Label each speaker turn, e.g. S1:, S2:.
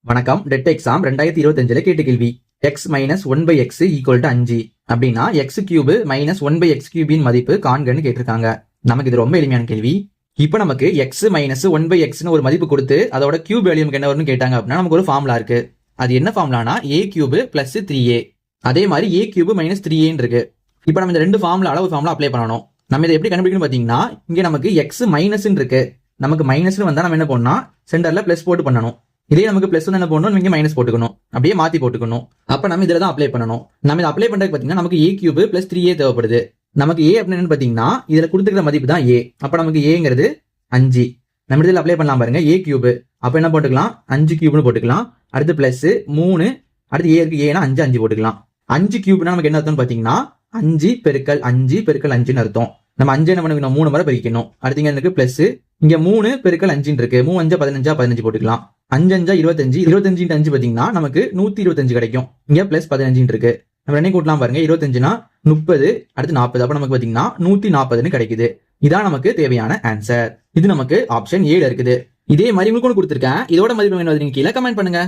S1: வணக்கம். TET exam 2025 கேட்ட கேள்வி. X minus one by x equal to 5 அப்படின்னா x cube minus one by x கியூபின் மதிப்பு காண்கன்னு கேட்டிருக்காங்க. நமக்கு இது ரொம்ப எளிமையான கேள்வி. இப்போ நமக்கு எக்ஸ் மைனஸ் ஒன் பை எக்ஸ்னு ஒரு மதிப்பு கொடுத்து அதோட கியூப் வேல்யூ என்ன வரும்னு கேட்டாங்க அப்படின்னா நமக்கு ஒரு ஃபார்முலா இருக்கு. அது என்ன ஃபார்முலானா ஏ கியூபு பிளஸ் 3a. அதே மாதிரி ஏ கியூபு மைனஸ் 3a இருக்கு. இப்போ நம்ம இந்த ரெண்டு ஃபார்முலால ஒரு ஃபார்முலா அப்ளை பண்ணணும். நம்ம இதை எப்படி கண்டுபிடிக்கணும் பாத்தீங்கன்னா இங்க நமக்கு எக்ஸ் மைனஸ் இருக்கு. நமக்கு மைனஸ்னு வந்தா நம்ம என்ன பண்ணணும், சென்டர்ல பிளஸ் போட்டு பண்ணணும். இதே நமக்கு பிளஸ் என்ன போடணும், இங்க மைனஸ் போட்டுக்கணும், அப்படியே மாத்தி போட்டுக்கணும். அப்ப நம்ம இதுல தான் அப்ளை பண்ணணும். நம்ம இதை அப்ளை பண்றதுக்கு பாத்தீங்கன்னா நமக்கு ஏ கியூப் பிளஸ் 3a தேவைப்படுது. நமக்கு ஏ அப்படின்னு பாத்தீங்கன்னா இதுல கொடுத்துக்கிற மதிப்பு தான் ஏ. அப்ப நமக்கு ஏங்கிறது 5. நம்ம இதுல அப்ளை பண்ணலாம் பாருங்க, ஏ கியூப். அப்ப என்ன போட்டுக்கலாம், 5 கியூப்னு போட்டுக்கலாம். அடுத்து பிளஸ் 3, அடுத்து ஏ இருக்கு, ஏன்னா 5 போட்டுக்கலாம். 5 கியூப்னா நமக்கு என்ன அர்த்தம் பாத்தீங்கன்னா 5 பெருக்கல் 5 பெருக்கல் 5ன்னு அர்த்தம். நம்ம 5 என்ன பண்ணிக்கணும், 3 முறை பிரிக்கணும். அடுத்து இங்க எனக்கு பிளஸ், இங்க 3 பெருக்கல் 5 இருக்கு. 3 5 15 போட்டுக்கலாம். 5 5 25, 25 5 பாத்தீங்கன்னா நமக்கு 125 கிடைக்கும். இங்க பிளஸ் 15 இருக்கு. நம்ம என்ன கூட்டலாம் பாருங்க, 25னா 30, அடுத்து 40. அப்ப நமக்கு பாத்தீங்கன்னா 140 கிடைக்குது. இதான் நமக்கு தேவையான ஆன்சர். இது நமக்கு ஆப்ஷன் 7 இருக்குது. இதே மாதிரி உங்களுக்கு கொடுத்திருக்கேன். இதோட மதிப்பு என்ன கீழே கமெண்ட் பண்ணுங்க.